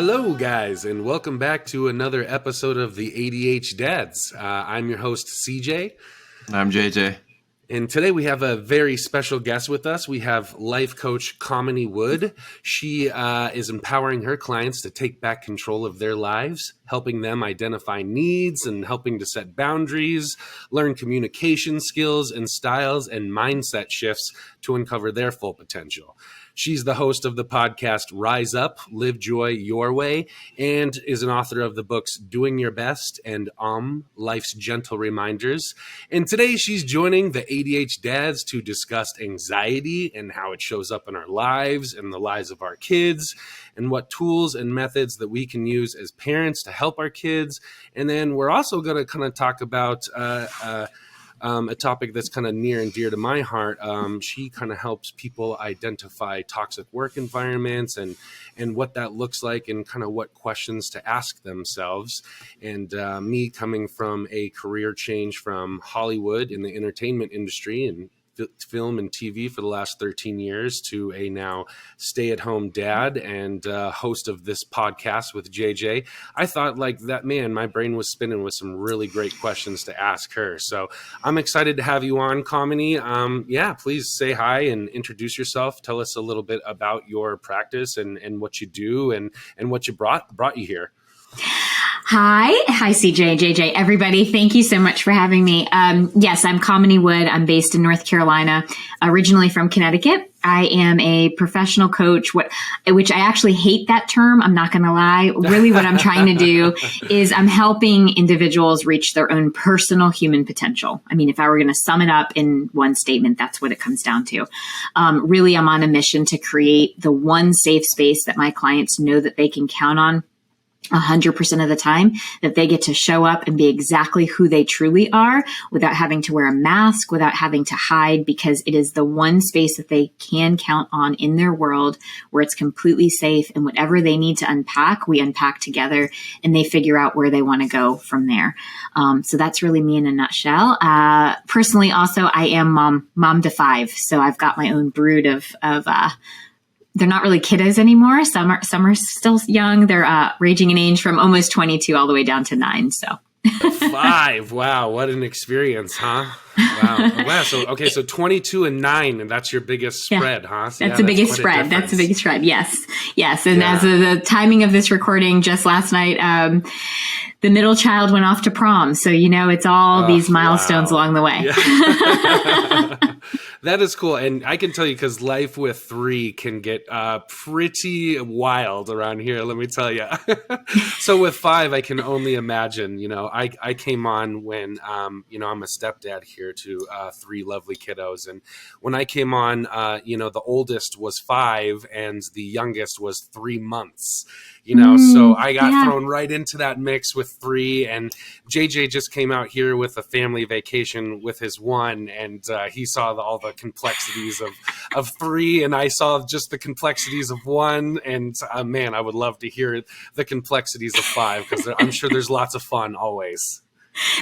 Hello, guys, and welcome back to another episode of the ADHDads. I'm your host, CJ. I'm JJ. And today we have a very special guest with us. We have life coach Kamini Wood. She is empowering her clients to take back control of their lives, helping them identify needs and helping to set boundaries, learn communication skills and styles and mindset shifts to uncover their full potential. She's the host of the podcast RiseUp, Live Joy Your Way, and is an author of the books Doing Your Best and Life's Gentle Reminders. And today she's joining the ADHDads to discuss anxiety and how it shows up in our lives and the lives of our kids, and what tools and methods that we can use as parents to help our kids. And then we're also going to kind of talk about a topic that's kind of near and dear to my heart. She kind of helps people identify toxic work environments and what that looks like and kind of what questions to ask themselves. And me coming from a career change from Hollywood in the entertainment industry and film and TV for the last 13 years to a now stay-at-home dad and host of this podcast with JJ. I thought like that, man, my brain was spinning with some really great questions to ask her. So I'm excited to have you on, Kamini. Please say hi and introduce yourself. Tell us a little bit about your practice and what you do and what you brought you here. Hi, CJ, JJ, everybody. Thank you so much for having me. Yes, I'm Kamini Wood. I'm based in North Carolina, originally from Connecticut. I am a professional coach, which I actually hate that term. I'm not going to lie. Really what I'm trying to do is I'm helping individuals reach their own personal human potential. I mean, if I were going to sum it up in one statement, that's what it comes down to. Really, I'm on a mission to create the one safe space that my clients know that they can count on 100% of the time, that they get to show up and be exactly who they truly are without having to wear a mask, without having to hide, because it is the one space that they can count on in their world where it's completely safe, and whatever they need to unpack, we unpack together and they figure out where they want to go from there. So that's really me in a nutshell. Personally, also, I am mom to 5. So I've got my own brood of they're not really kiddos anymore. Some are still young. They're ranging in age from almost 22 all the way down to 9. So 5. Wow. What an experience, huh? Wow. So 22 and 9, and that's your biggest spread, huh? So that's the biggest spread. That's the biggest spread. Yes. And as of the timing of this recording just last night, the middle child went off to prom. So, it's all these milestones along the way. Yeah. That is cool. And I can tell you, because life with 3 can get pretty wild around here, let me tell you. So with 5, I can only imagine. I came on when, I'm a stepdad here to 3 lovely kiddos. And when I came on, the oldest was 5 and the youngest was 3 months. So I got thrown right into that mix with 3, and JJ just came out here with a family vacation with his 1, and he saw all the complexities of 3, and I saw just the complexities of 1, and man, I would love to hear the complexities of 5, because I'm sure there's lots of fun always.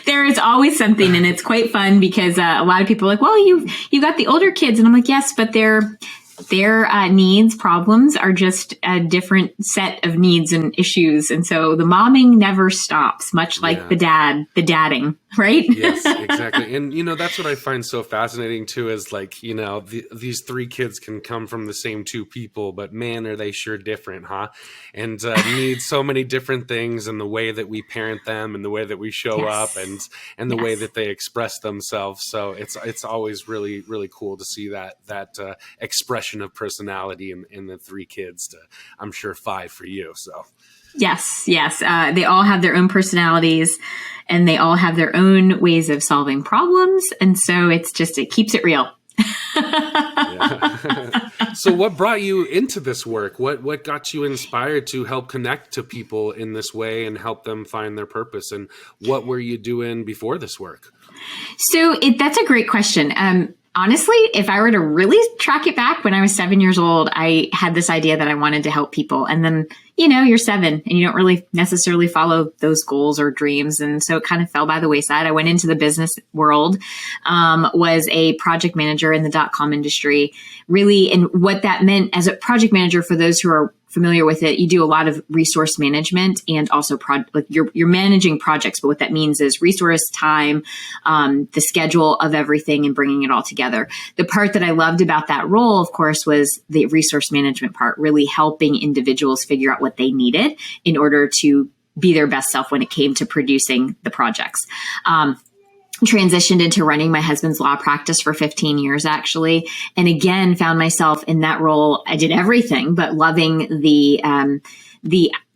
There is always something, and it's quite fun because a lot of people are like, well, you got the older kids, and I'm like, yes, but their needs, problems are just a different set of needs and issues. And so the momming never stops, much like the dadding, right? Yes, exactly. And, that's what I find so fascinating too, is like, these 3 kids can come from the same 2 people, but man, are they sure different, huh? And need so many different things, and the way that we parent them and the way that we show up and the way that they express themselves. So it's always really, really cool to see that expression of personality in the 3 kids to, I'm sure, 5 for you. So yes. They all have their own personalities, and they all have their own ways of solving problems. And so it keeps it real. So what brought you into this work? What got you inspired to help connect to people in this way and help them find their purpose? And what were you doing before this work? So that's a great question. Honestly, if I were to really track it back, when I was 7 years old, I had this idea that I wanted to help people. And then, you're 7 and you don't really necessarily follow those goals or dreams. And so it kind of fell by the wayside. I went into the business world, was a project manager in the .com industry, really. And what that meant as a project manager, for those who are familiar with it, you do a lot of resource management and also you're managing projects. But what that means is resource, time, the schedule of everything, and bringing it all together. The part that I loved about that role, of course, was the resource management part, really helping individuals figure out what they needed in order to be their best self when it came to producing the projects. Transitioned into running my husband's law practice for 15 years, actually. And again, found myself in that role. I did everything, but loving the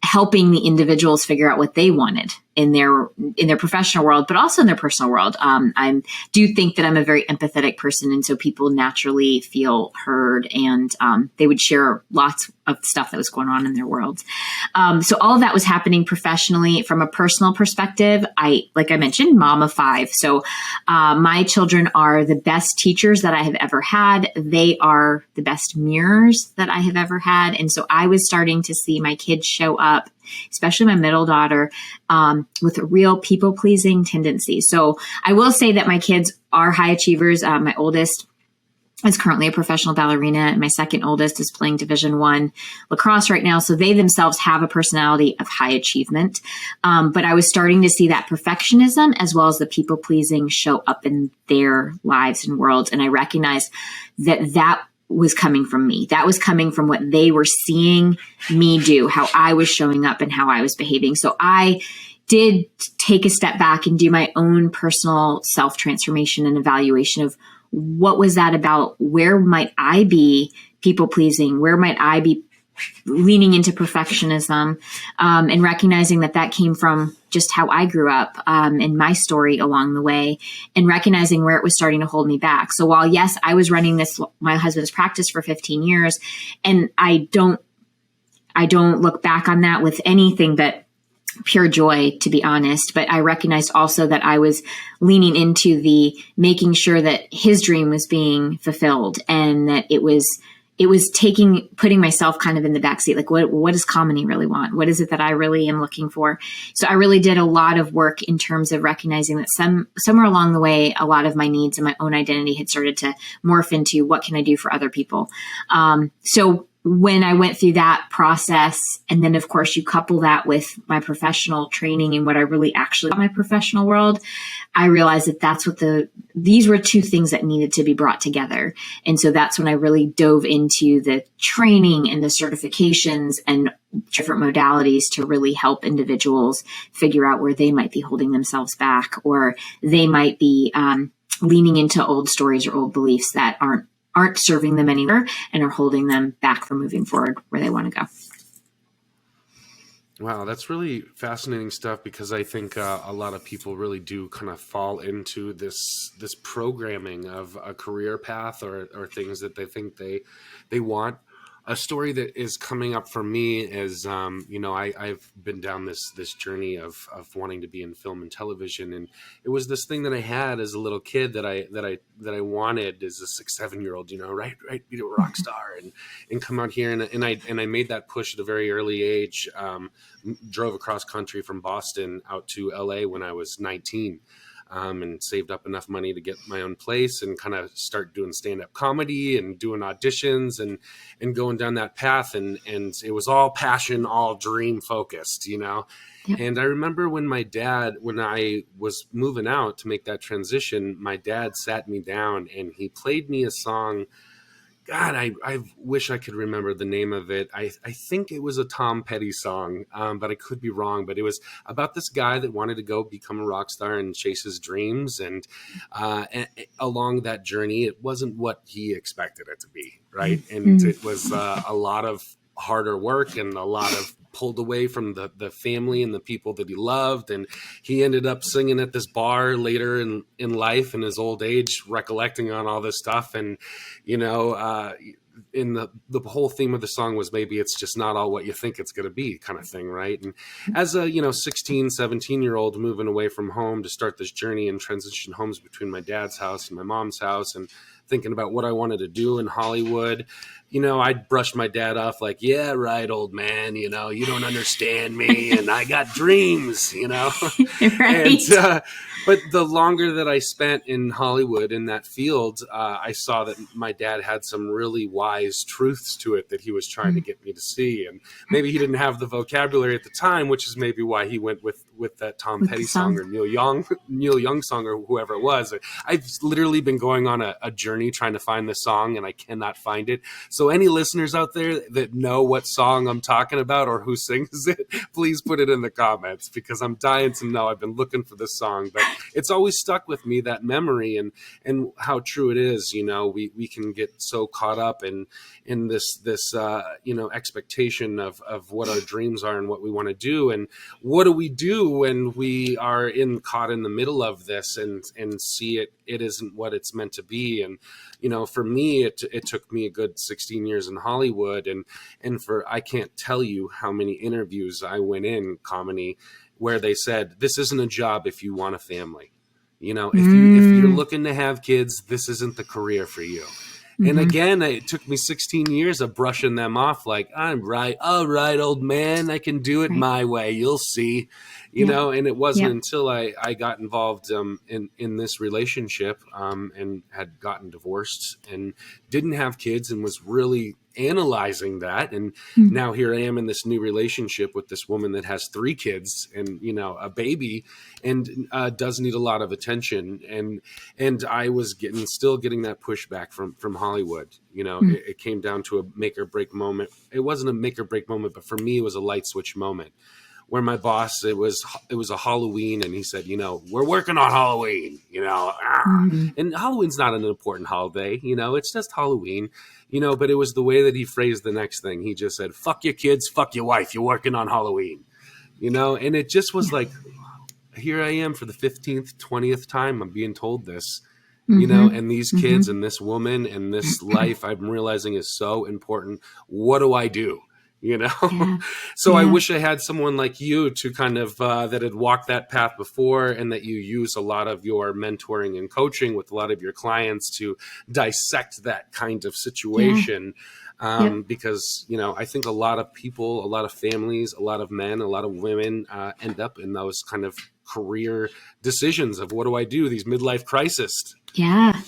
helping the individuals figure out what they wanted in their professional world, but also in their personal world. I do think that I'm a very empathetic person. And so people naturally feel heard, and they would share lots of stuff that was going on in their worlds. So all of that was happening professionally. From a personal perspective, like I mentioned, mom of 5. So my children are the best teachers that I have ever had. They are the best mirrors that I have ever had. And so I was starting to see my kids show up, especially my middle daughter, with a real people-pleasing tendency. So I will say that my kids are high achievers. My oldest is currently a professional ballerina, and my second oldest is playing Division I lacrosse right now. So they themselves have a personality of high achievement. But I was starting to see that perfectionism as well as the people-pleasing show up in their lives and worlds. And I recognized that was coming from me. That was coming from what they were seeing me do, how I was showing up and how I was behaving. So I did take a step back and do my own personal self-transformation and evaluation of what was that about? Where might I be people pleasing? Where might I be leaning into perfectionism? And recognizing that came from just how I grew up, and my story along the way, and recognizing where it was starting to hold me back. So while, yes, I was running my husband's practice for 15 years, and I don't look back on that with anything but pure joy, to be honest. But I recognized also that I was leaning into the making sure that his dream was being fulfilled, and that it was putting myself kind of in the backseat. Like, what does Kamini really want? What is it that I really am looking for? So I really did a lot of work in terms of recognizing that somewhere along the way, a lot of my needs and my own identity had started to morph into what can I do for other people? So when I went through that process, and then of course you couple that with my professional training and what I really actually got my professional world, I realized that these were two things that needed to be brought together. And so that's when I really dove into the training and the certifications and different modalities to really help individuals figure out where they might be holding themselves back, or they might be leaning into old stories or old beliefs that aren't serving them anymore and are holding them back from moving forward where they want to go. Wow, that's really fascinating stuff, because I think a lot of people really do kind of fall into this programming of a career path or things that they think they want. A story that is coming up for me is, I've been down this journey of wanting to be in film and television, and it was this thing that I had as a little kid that I wanted as a 6-7-year-old, right, be a rock star and come out here, and I made that push at a very early age. Drove across country from Boston out to LA when I was 19. And saved up enough money to get my own place and kind of start doing stand-up comedy and doing auditions and going down that path. And it was all passion, all dream focused, Yep. And I remember when I was moving out to make that transition, my dad sat me down and he played me a song. God, I wish I could remember the name of it. I think it was a Tom Petty song, but I could be wrong. But it was about this guy that wanted to go become a rock star and chase his dreams. And along that journey, it wasn't what he expected it to be, right? And it was a lot of harder work and a lot of pulled away from the family and the people that he loved. And he ended up singing at this bar later in life in his old age, recollecting on all this stuff. And, in the whole theme of the song was maybe it's just not all what you think it's going to be kind of thing, right? And as a 16, 17-year-old moving away from home to start this journey and transition homes between my dad's house and my mom's house, and thinking about what I wanted to do in Hollywood, I'd brush my dad off like, yeah, right, old man, you don't understand me, and I got dreams, Right. And, but the longer that I spent in Hollywood in that field, I saw that my dad had some really wise truths to it that he was trying to get me to see. And maybe he didn't have the vocabulary at the time, which is maybe why he went with that Tom Petty song or Neil Young song or whoever it was. I've literally been going on a journey trying to find the song, and I cannot find it. So any listeners out there that know what song I'm talking about or who sings it, please put it in the comments, because I'm dying to know. I've been looking for this song, but it's always stuck with me, that memory, and how true it is. We can get so caught up in this expectation of what our dreams are and what we want to do, and what do we do when we are caught in the middle of this and see it isn't what it's meant to be. And for me, it took me a good 16 years in Hollywood, and I can't tell you how many interviews I went in, Kamini, where they said, this isn't a job if you want a family. If you're looking to have kids, this isn't the career for you. Mm-hmm. And again, it took me 16 years of brushing them off like, I'm right. All right, old man, I can do it my way. You'll see, and it wasn't until I got involved in this relationship and had gotten divorced and didn't have kids and was really analyzing that. And now here I am in this new relationship with this woman that has 3 kids and, a baby, and does need a lot of attention. And I was still getting that pushback from Hollywood. It came down to a make or break moment. It wasn't a make or break moment, but for me, it was a light switch moment where my boss, it was a Halloween, and he said, we're working on Halloween, and Halloween's not an important holiday, it's just Halloween, but it was the way that he phrased the next thing. He just said, fuck your kids, fuck your wife, you're working on Halloween, and it just was like, here I am for the 15th, 20th time I'm being told this, and these kids and this woman and this life I'm realizing is so important. What do I do? So I wish I had someone like you to kind of that had walked that path before, and that you use a lot of your mentoring and coaching with a lot of your clients to dissect that kind of situation. Because, I think a lot of people, a lot of families, a lot of men, a lot of women end up in those kind of career decisions of what do I do, these midlife crises. Yeah.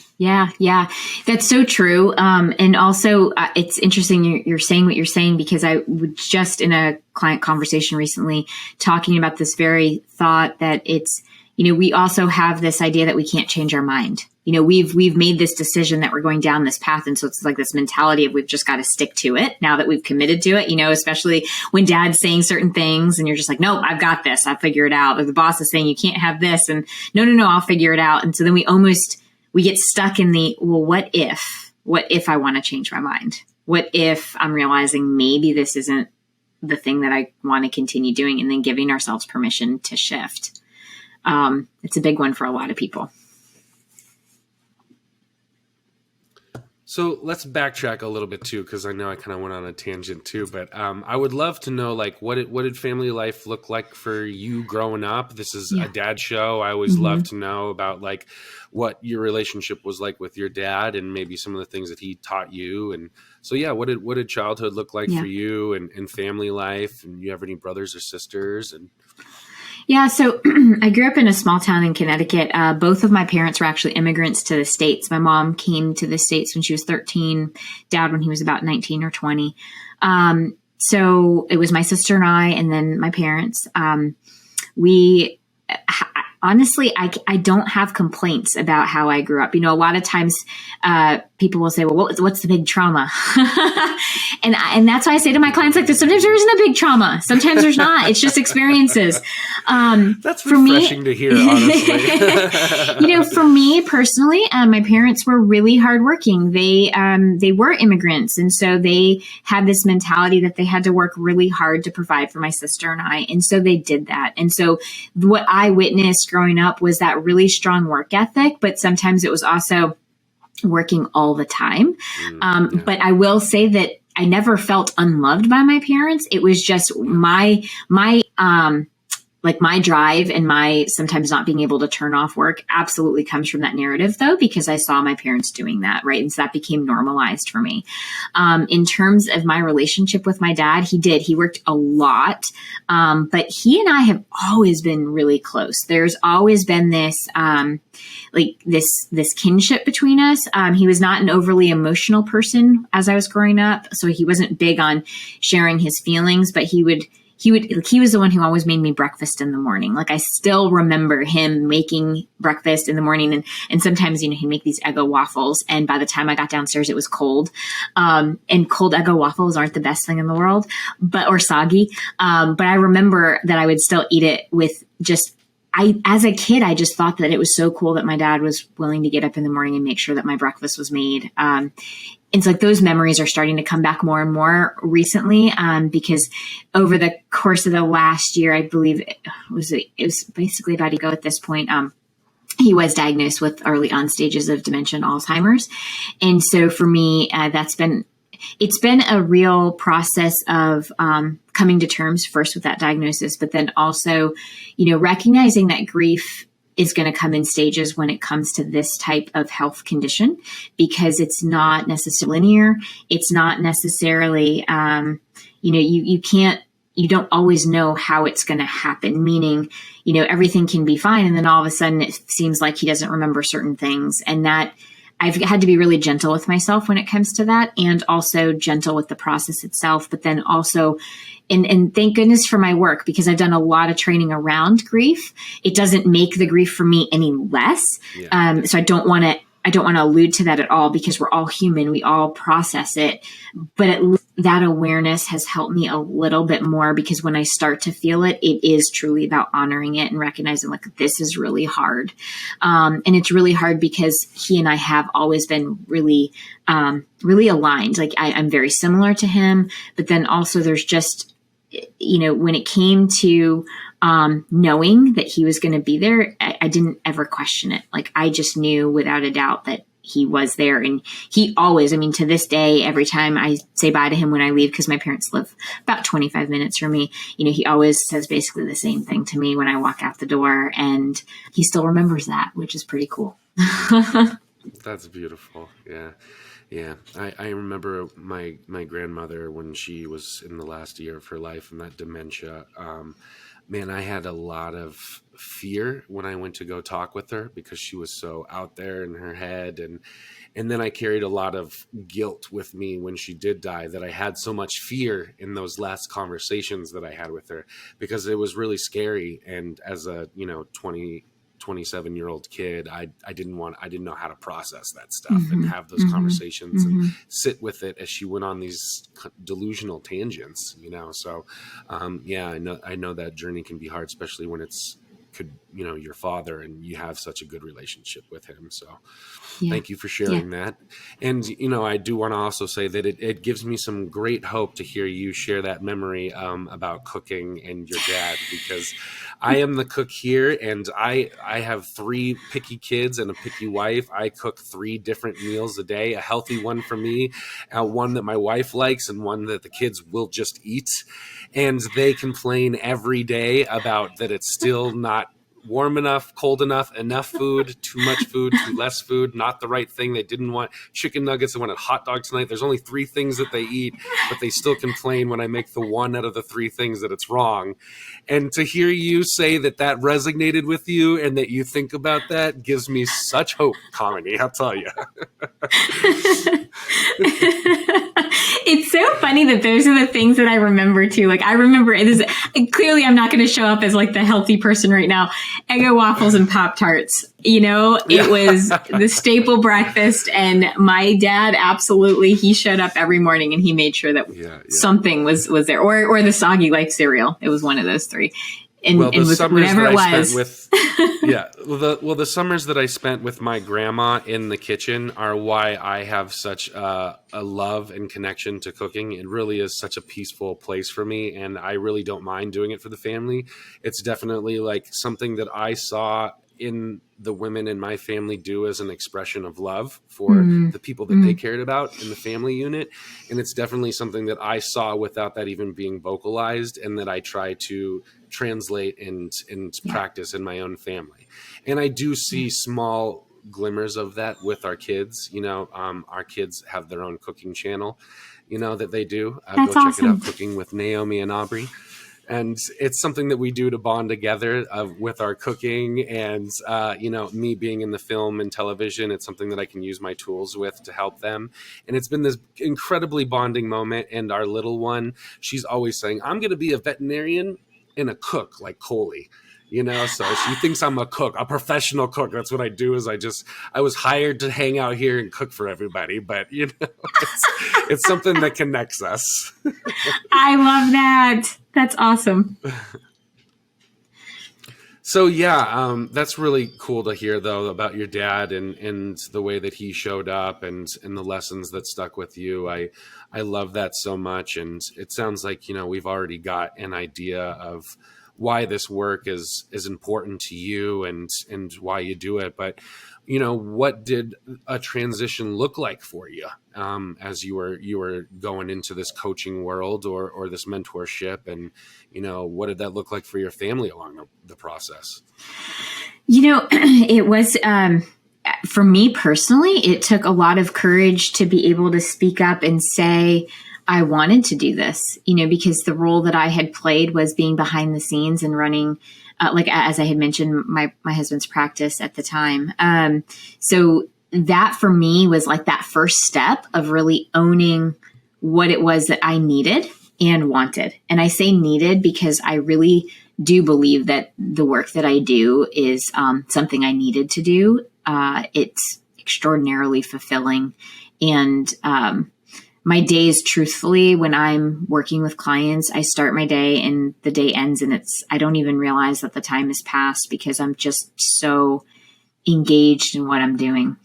That's so true. And also it's interesting you're saying what you're saying, because I was just in a client conversation recently talking about this very thought that it's, we also have this idea that we can't change our mind. We've made this decision that we're going down this path. And so it's like this mentality of we've just got to stick to it now that we've committed to it, especially when dad's saying certain things and you're just like, nope, I've got this. I'll figure it out. Or the boss is saying you can't have this, and no, I'll figure it out. And so then we get stuck in what if I want to change my mind? What if I'm realizing maybe this isn't the thing that I want to continue doing, and then giving ourselves permission to shift. It's a big one for a lot of people. So let's backtrack a little bit too, because I know I kind of went on a tangent too, but I would love to know, like, what did family life look like for you growing up? This is a dad show. I always love to know about like what your relationship was like with your dad, and maybe some of the things that he taught you. And so, what did childhood look like for you, and family life? And you have any brothers or sisters? And yeah, so I grew up in a small town in Connecticut. Both of my parents were actually immigrants to the States. My mom came to the States when she was 13, dad when he was about 19 or 20. So it was my sister and I, and then my parents. Honestly, I don't have complaints about how I grew up. A lot of times people will say, well, what's the big trauma? and that's why I say to my clients like this, sometimes there isn't a big trauma. Sometimes there's not. It's just experiences. That's refreshing to hear, honestly. For me personally, my parents were really hardworking. They were immigrants. And so they had this mentality that they had to work really hard to provide for my sister and I. And so they did that. And so what I witnessed growing up was that really strong work ethic, but sometimes it was also working all the time. Yeah. But I will say that I never felt unloved by my parents. It was just my like my drive and my sometimes not being able to turn off work absolutely comes from that narrative, though, because I saw my parents doing that, right? And so that became normalized for me. In terms of my relationship with my dad, he worked a lot, but he and I have always been really close. There's always been this this kinship between us. He was not an overly emotional person as I was growing up, so he wasn't big on sharing his feelings, but he was the one who always made me breakfast in the morning. Like I still remember him making breakfast in the morning, and sometimes, he'd make these Eggo waffles. And by the time I got downstairs, it was cold. And cold Eggo waffles aren't the best thing in the world, or soggy. But I remember that I would still eat it with as a kid, I just thought that it was so cool that my dad was willing to get up in the morning and make sure that my breakfast was made. It's like those memories are starting to come back more and more recently, because over the course of the last year, I believe it was basically about a go at this point. He was diagnosed with early on stages of dementia and Alzheimer's. And so for me, it's been a real process of coming to terms first with that diagnosis, but then also, recognizing that grief is going to come in stages when it comes to this type of health condition, because it's not necessarily linear. It's not necessarily, you don't always know how it's going to happen, meaning, everything can be fine. And then all of a sudden it seems like he doesn't remember certain things, and that I've had to be really gentle with myself when it comes to that, and also gentle with the process itself, but then also, and thank goodness for my work, because I've done a lot of training around grief. It doesn't make the grief for me any less. Yeah. So I don't want to allude to that at all, because we're all human. We all process it. But at least that awareness has helped me a little bit more, because when I start to feel it, it is truly about honoring it and recognizing like, this is really hard. And it's really hard because he and I have always been really, really aligned. Like I'm very similar to him, but then also there's just, when it came to knowing that he was going to be there, I didn't ever question it. Like I just knew without a doubt that he was there. And he always, to this day, every time I say bye to him when I leave, because my parents live about 25 minutes from me, he always says basically the same thing to me when I walk out the door. And he still remembers that, which is pretty cool. That's beautiful. Yeah. Yeah, I remember my grandmother when she was in the last year of her life and that dementia. Man, I had a lot of fear when I went to go talk with her, because she was so out there in her head. And then I carried a lot of guilt with me when she did die, that I had so much fear in those last conversations that I had with her, because it was really scary. And as a, 27-year-old kid, I didn't know how to process that stuff and have those conversations and sit with it as she went on these delusional tangents, So, I know that journey can be hard, especially when it's your father and you have such a good relationship with him. So thank you for sharing that. And, I do want to also say that it gives me some great hope to hear you share that memory about cooking and your dad, because I am the cook here, and I have 3 picky kids and a picky wife. I cook 3 different meals a day, a healthy one for me, one that my wife likes, and one that the kids will just eat. And they complain every day about that it's still not warm enough, cold enough food, too much food, too less food, not the right thing. They didn't want chicken nuggets. They wanted hot dogs tonight. There's only 3 things that they eat, but they still complain when I make the one out of the 3 things that it's wrong. And to hear you say that resonated with you and that you think about that gives me such hope, Kamini, I'll tell you. It's so funny that those are the things that I remember too. Like I remember clearly I'm not going to show up as like the healthy person right now. Eggo waffles and Pop-Tarts. It was the staple breakfast, and my dad absolutely, he showed up every morning and he made sure that something was there, or the soggy life cereal. It was one of those 3. And, well, the summers that I spent with, the summers that I spent with my grandma in the kitchen are why I have such a love and connection to cooking. It really is such a peaceful place for me, and I really don't mind doing it for the family. It's definitely like something that I saw in the women in my family do as an expression of love for the people that they cared about in the family unit. And it's definitely something that I saw without that even being vocalized, and that I try to translate and practice in my own family. And I do see small glimmers of that with our kids. Our kids have their own cooking channel, that they do. That's go check awesome. it out, Cooking with Naomi and Aubrey. And it's something that we do to bond together with our cooking. And, me being in the film and television, it's something that I can use my tools with to help them. And it's been this incredibly bonding moment. And our little one, she's always saying, I'm going to be a veterinarian and a cook like Coley. So she thinks I'm a cook, a professional cook. That's what I do. I was hired to hang out here and cook for everybody, but it's something that connects us. I love that. That's awesome. So yeah, that's really cool to hear though about your dad and the way that he showed up and the lessons that stuck with you. I love that so much. And it sounds like, we've already got an idea of why this work is important to you and why you do it. But, what did a transition look like for you as you were going into this coaching world or this mentorship? And, what did that look like for your family along the process? It was, for me personally, it took a lot of courage to be able to speak up and say, I wanted to do this, because the role that I had played was being behind the scenes and running, as I had mentioned, my husband's practice at the time. So that for me was like that first step of really owning what it was that I needed and wanted. And I say needed because I really do believe that the work that I do is something I needed to do. It's extraordinarily fulfilling. And my days, truthfully, when I'm working with clients, I start my day and the day ends and I don't even realize that the time has passed because I'm just so engaged in what I'm doing.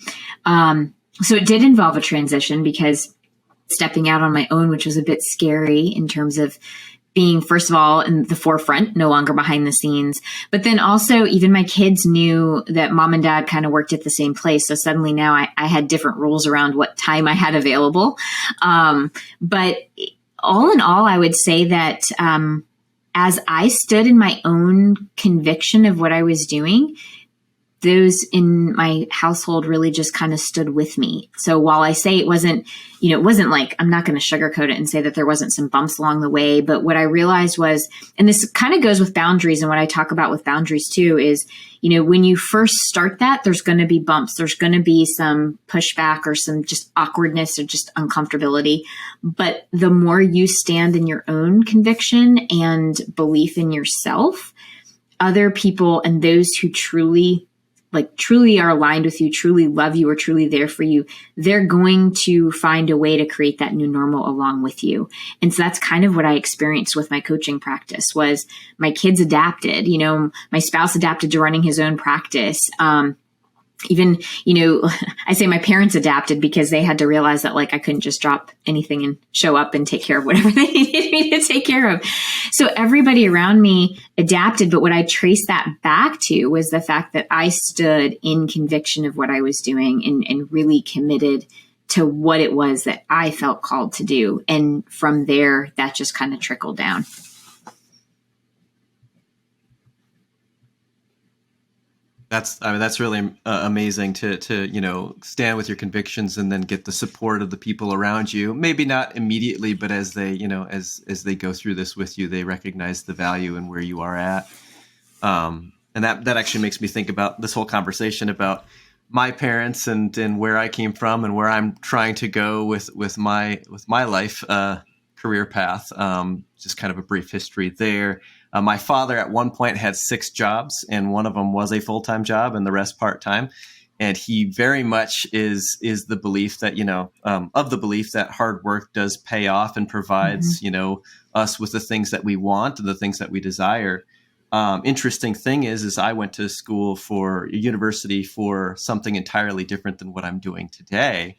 So it did involve a transition because stepping out on my own, which was a bit scary in terms of being, first of all, in the forefront, no longer behind the scenes. But then also even my kids knew that mom and dad kind of worked at the same place. So suddenly now I had different rules around what time I had available. But all in all, I would say that as I stood in my own conviction of what I was doing, those in my household really just kind of stood with me. So while I say it wasn't like, I'm not going to sugarcoat it and say that there wasn't some bumps along the way, but what I realized was, and this kind of goes with boundaries, and what I talk about with boundaries too is, when you first start that, there's going to be bumps. There's going to be some pushback or some just awkwardness or just uncomfortability. But the more you stand in your own conviction and belief in yourself, other people and those who truly are aligned with you, truly love you, or truly there for you, they're going to find a way to create that new normal along with you. And so that's kind of what I experienced with my coaching practice was my kids adapted, my spouse adapted to running his own practice. Even, I say my parents adapted because they had to realize that I couldn't just drop anything and show up and take care of whatever they needed me to take care of. So everybody around me adapted. But what I traced that back to was the fact that I stood in conviction of what I was doing and really committed to what it was that I felt called to do. And from there, that just kind of trickled down. That's really amazing to stand with your convictions and then get the support of the people around you. Maybe not immediately, but as they as they go through this with you, they recognize the value and where you are at. And that actually makes me think about this whole conversation about my parents and where I came from and where I'm trying to go with my life career path. Just kind of a brief history there. My father at one point had 6 jobs, and one of them was a full-time job and the rest part-time. And he very much is the belief that, of the belief that hard work does pay off and provides, us with the things that we want and the things that we desire. Interesting thing is I went to school for university for something entirely different than what I'm doing today.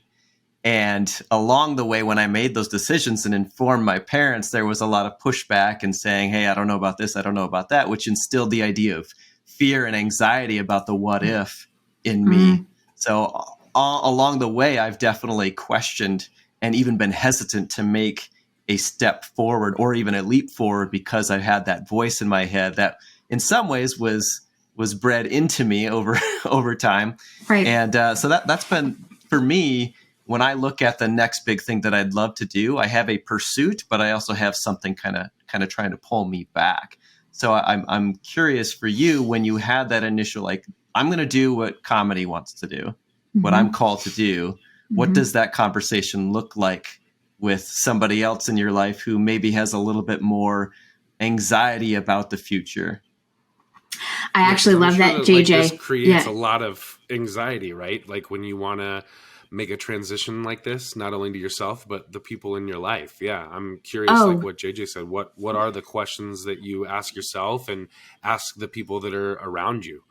And along the way, when I made those decisions and informed my parents, there was a lot of pushback and saying, hey, I don't know about this, I don't know about that, which instilled the idea of fear and anxiety about the what if in me. So all along the way, I've definitely questioned and even been hesitant to make a step forward or even a leap forward because I had that voice in my head that in some ways was bred into me over time. Right. And so that's been, for me, when I look at the next big thing that I'd love to do, I have a pursuit, but I also have something kind of trying to pull me back. So I'm curious for you, when you had that initial, like, I'm going to do what Kamini wants to do, what I'm called to do. What does that conversation look like with somebody else in your life who maybe has a little bit more anxiety about the future? I actually love that, JJ. Like, this creates a lot of anxiety, right? Like when you want to make a transition like this, not only to yourself, but the people in your life. Yeah. I'm curious, like what JJ said, what are the questions that you ask yourself and ask the people that are around you?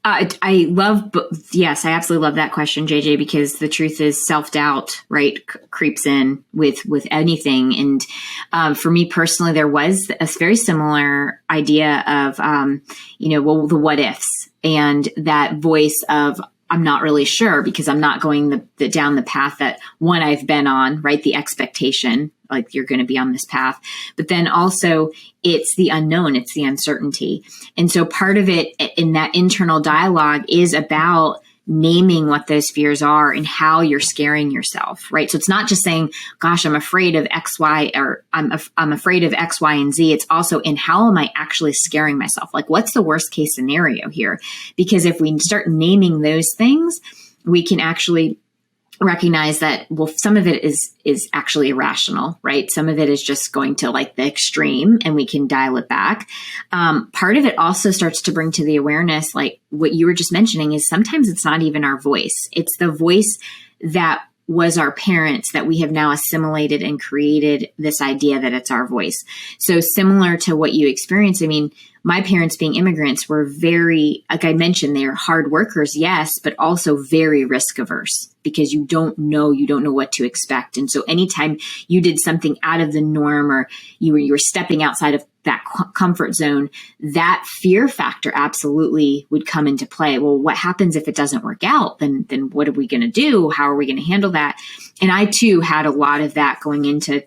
I love, yes, I absolutely love that question, JJ, because the truth is self-doubt, right, creeps in with anything. And for me personally, there was a very similar idea of, the what ifs and that voice of, I'm not really sure because I'm not going down the path that one I've been on, right? The expectation, like you're going to be on this path, but then also it's the unknown, it's the uncertainty. And so part of it in that internal dialogue is about naming what those fears are and how you're scaring yourself, right? So it's not just saying, gosh, I'm afraid of X, Y, or I'm afraid of X, Y, and Z. It's also in how am I actually scaring myself? Like, what's the worst case scenario here? Because if we start naming those things, we can actually recognize that, well, some of it is actually irrational, right? Some of it is just going to like the extreme and we can dial it back. Part of it also starts to bring to the awareness, like what you were just mentioning, is sometimes it's not even our voice. It's the voice that was our parents that we have now assimilated and created this idea that it's our voice. So similar to what you experienced, I mean, my parents being immigrants were very, like I mentioned, they're hard workers, yes, but also very risk averse because you don't know what to expect. And so anytime you did something out of the norm or you were stepping outside of that comfort zone, that fear factor absolutely would come into play. Well, what happens if it doesn't work out? Then what are we going to do? How are we going to handle that? And I too had a lot of that going into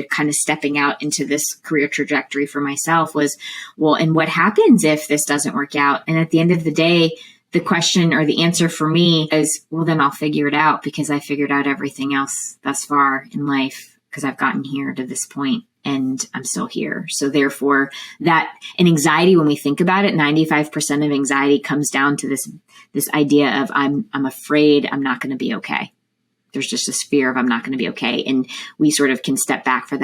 kind of stepping out into this career trajectory for myself was, well, and what happens if this doesn't work out? And at the end of the day, the question or the answer for me is, well, then I'll figure it out because I figured out everything else thus far in life because I've gotten here to this point and I'm still here. So therefore that, and anxiety, when we think about it, 95% of anxiety comes down to this idea of I'm afraid I'm not going to be okay. There's just this fear of I'm not going to be okay. And we sort of can step back from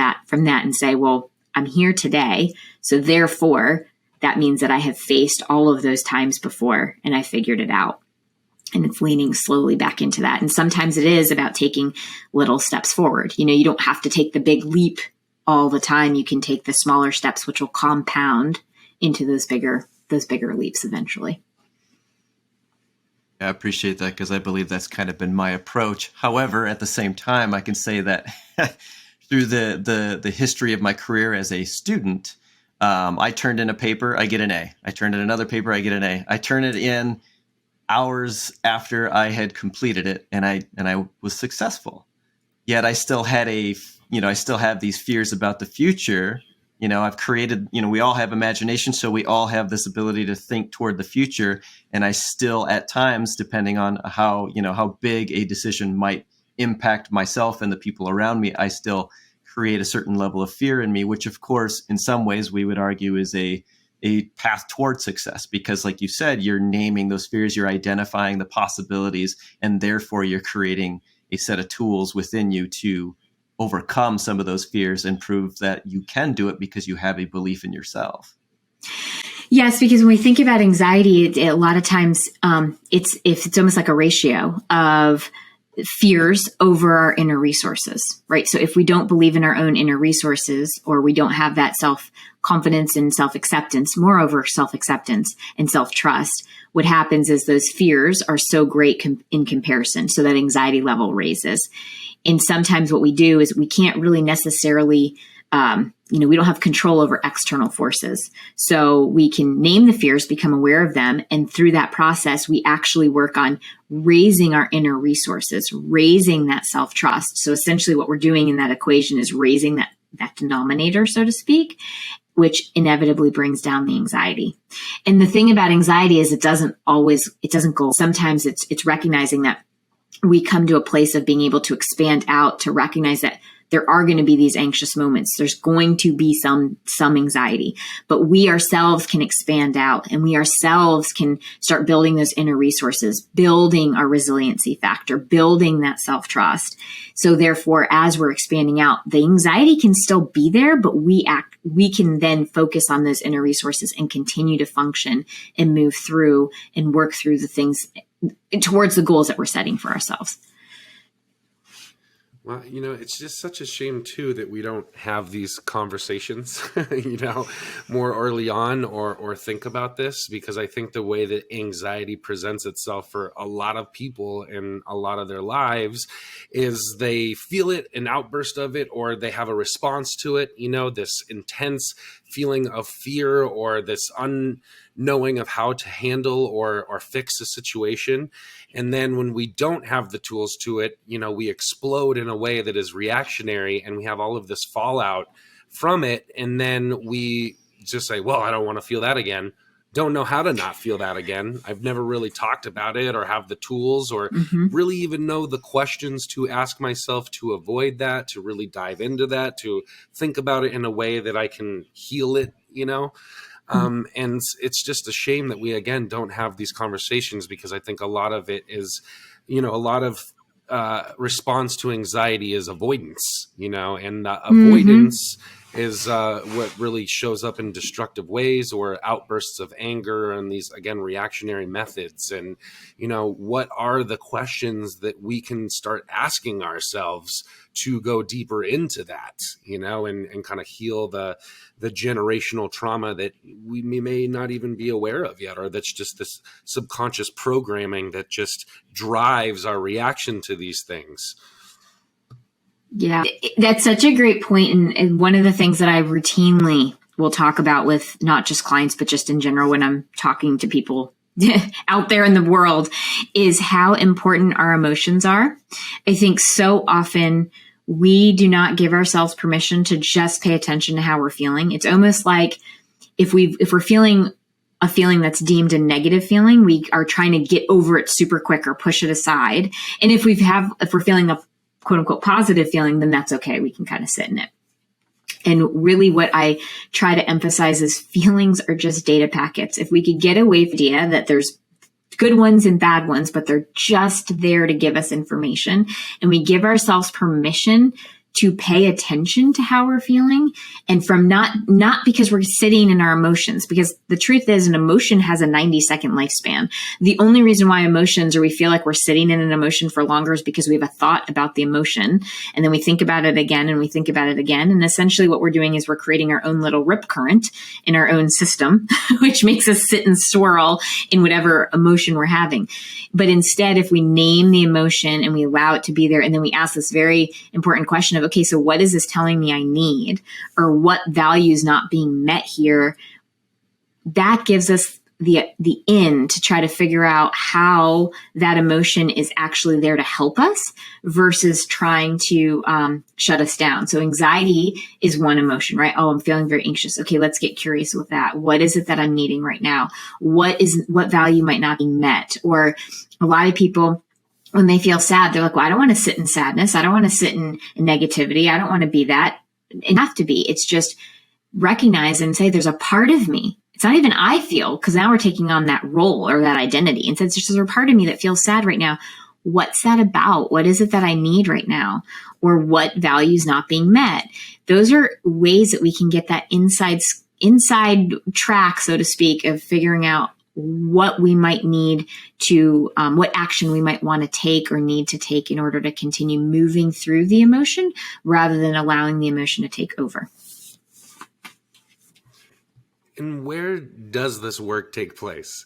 that and say, well, I'm here today. So therefore, that means that I have faced all of those times before and I figured it out. And it's leaning slowly back into that. And sometimes it is about taking little steps forward. You don't have to take the big leap all the time. You can take the smaller steps, which will compound into those bigger leaps eventually. I appreciate that because I believe that's kind of been my approach. However, at the same time, I can say that through the history of my career as a student, I turned in a paper, I get an A. I turned in another paper, I get an A. I turn it in hours after I had completed it, and I was successful. Yet I still had I still have these fears about the future. I've created, we all have imagination, so we all have this ability to think toward the future. And I still, at times, depending on how big a decision might impact myself and the people around me, I still create a certain level of fear in me, which, of course, in some ways we would argue is a path toward success. Because like you said, you're naming those fears, you're identifying the possibilities, and therefore you're creating a set of tools within you to overcome some of those fears and prove that you can do it because you have a belief in yourself. Yes, because when we think about anxiety, a lot of times it's almost like a ratio of fears over our inner resources, right? So if we don't believe in our own inner resources, or we don't have that self-confidence and self-acceptance, moreover, self-acceptance and self-trust, what happens is those fears are so great in comparison. So that anxiety level raises. And sometimes what we do is we can't really necessarily we don't have control over external forces. So we can name the fears, become aware of them. And through that process, we actually work on raising our inner resources, raising that self-trust. So essentially what we're doing in that equation is raising that denominator, so to speak, which inevitably brings down the anxiety. And the thing about anxiety is it doesn't go. Sometimes it's recognizing that we come to a place of being able to expand out to recognize that there are going to be these anxious moments. There's going to be some anxiety, but we ourselves can expand out, and we ourselves can start building those inner resources, building our resiliency factor, building that self-trust. So therefore, as we're expanding out, the anxiety can still be there, but we can then focus on those inner resources and continue to function and move through and work through the things towards the goals that we're setting for ourselves. Well, it's just such a shame, too, that we don't have these conversations, more early on or think about this, because I think the way that anxiety presents itself for a lot of people in a lot of their lives is they feel it, an outburst of it, or they have a response to it, this intense feeling of fear or this unknowing of how to handle or fix a situation. And then when we don't have the tools to it, we explode in a way that is reactionary, and we have all of this fallout from it. And then we just say, well, I don't want to feel that again. Don't know how to not feel that again. I've never really talked about it or have the tools or really even know the questions to ask myself to avoid that, to really dive into that, to think about it in a way that I can heal it, and it's just a shame that we, again, don't have these conversations, because I think a lot of it is, a lot of response to anxiety is avoidance, and avoidance is what really shows up in destructive ways or outbursts of anger and these, again, reactionary methods. And, what are the questions that we can start asking ourselves to go deeper into that, and kind of heal the generational trauma that we may not even be aware of yet, or that's just this subconscious programming that just drives our reaction to these things. Yeah, that's such a great point. And one of the things that I routinely will talk about with not just clients, but just in general when I'm talking to people out there in the world is how important our emotions are. I think so often we do not give ourselves permission to just pay attention to how we're feeling. It's almost like if we're feeling a feeling that's deemed a negative feeling, we are trying to get over it super quick or push it aside. And if we're feeling a quote unquote positive feeling, then that's okay. We can kind of sit in it. And really what I try to emphasize is feelings are just data packets. If we could get away from the idea that there's good ones and bad ones, but they're just there to give us information, and we give ourselves permission to pay attention to how we're feeling, and from not because we're sitting in our emotions, because the truth is an emotion has a 90-second lifespan. The only reason why emotions, or we feel like we're sitting in an emotion for longer, is because we have a thought about the emotion, and then we think about it again, and we think about it again. And essentially what we're doing is we're creating our own little rip current in our own system, which makes us sit and swirl in whatever emotion we're having. But instead, if we name the emotion and we allow it to be there, and then we ask this very important question of, okay, so what is this telling me I need, or what value is not being met here? That gives us the in to try to figure out how that emotion is actually there to help us versus trying to shut us down. So anxiety is one emotion, right? Oh, I'm feeling very anxious. Okay, let's get curious with that. What is it that I'm needing right now? What value might not be met? Or a lot of people, when they feel sad, they're like, well, I don't want to sit in sadness. I don't want to sit in negativity. I don't want to be that. It have to be. It's just recognize and say, there's a part of me. It's not even I feel, because now we're taking on that role or that identity. And so it's just there's a part of me that feels sad right now. What's that about? What is it that I need right now? Or what value is not being met? Those are ways that we can get that inside track, so to speak, of figuring out what we might need to, what action we might want to take or need to take in order to continue moving through the emotion rather than allowing the emotion to take over. And where does this work take place?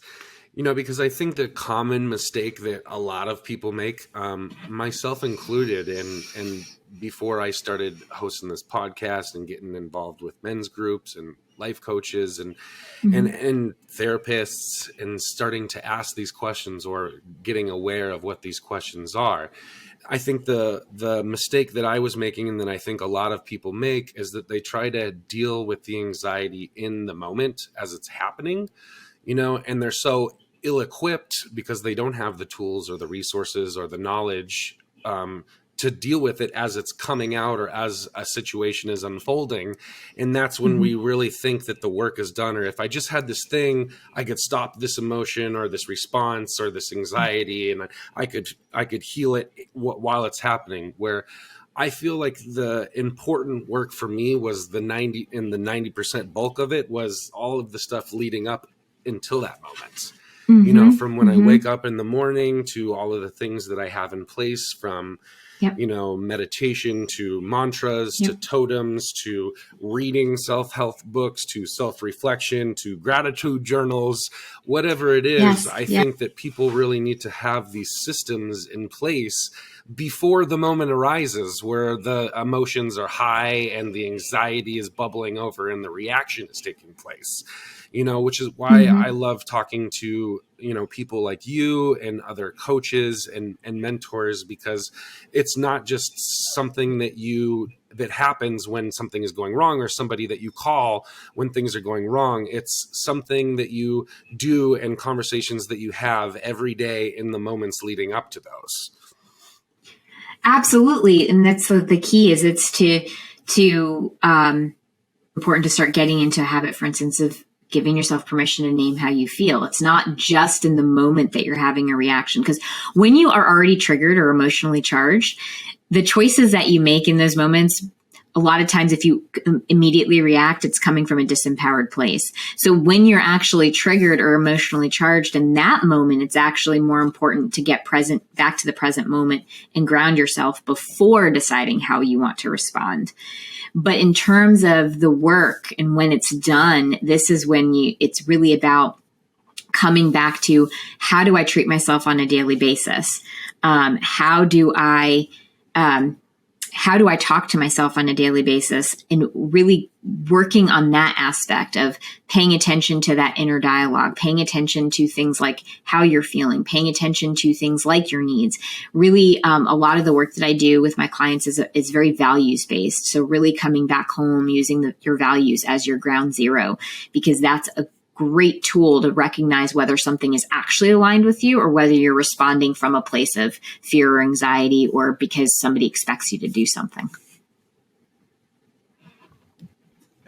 Because I think the common mistake that a lot of people make, myself included, and before I started hosting this podcast and getting involved with men's groups and life coaches and therapists, and starting to ask these questions or getting aware of what these questions are, I think the mistake that I was making, and that I think a lot of people make, is that they try to deal with the anxiety in the moment as it's happening, and they're so ill-equipped because they don't have the tools or the resources or the knowledge to deal with it as it's coming out or as a situation is unfolding. And that's when we really think that the work is done. Or if I just had this thing, I could stop this emotion or this response or this anxiety, and I could heal it while it's happening. Where I feel like the important work for me was the 90% bulk of it was all of the stuff leading up until that moment. From when I wake up in the morning to all of the things that I have in place, from meditation to mantras to totems to reading self-help books to self-reflection to gratitude journals, whatever it is. I think that people really need to have these systems in place before the moment arises where the emotions are high and the anxiety is bubbling over and the reaction is taking place. Which is why I love talking to, people like you and other coaches and mentors, because it's not just something that happens when something is going wrong, or somebody that you call when things are going wrong. It's something that you do and conversations that you have every day in the moments leading up to those. Absolutely. And that's the key is it's important to start getting into a habit, for instance, of giving yourself permission to name how you feel. It's not just in the moment that you're having a reaction, because when you are already triggered or emotionally charged, the choices that you make in those moments, a lot of times if you immediately react, it's coming from a disempowered place. So when you're actually triggered or emotionally charged in that moment, it's actually more important to get back to the present moment and ground yourself before deciding how you want to respond. But in terms of the work and when it's done, this is when it's really about coming back to, how do I treat myself on a daily basis? How do I talk to myself on a daily basis, and really working on that aspect of paying attention to that inner dialogue, paying attention to things like how you're feeling, paying attention to things like your needs. Really, a lot of the work that I do with my clients is very values based. So really coming back home, using your values as your ground zero, because that's a great tool to recognize whether something is actually aligned with you or whether you're responding from a place of fear or anxiety or because somebody expects you to do something.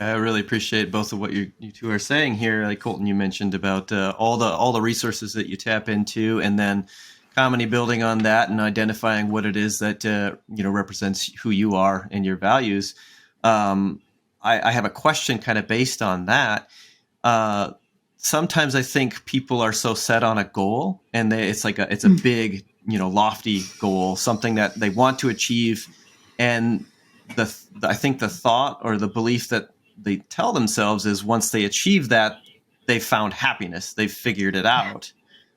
I really appreciate both of what you two are saying here. Like Colton, you mentioned about all the resources that you tap into, and then Kamini building on that and identifying what it is that represents who you are and your values. I have a question kind of based on that. Sometimes I think people are so set on a goal, and it's a big, lofty goal, something that they want to achieve. And I think the thought or the belief that they tell themselves is once they achieve that, they've found happiness, they've figured it out.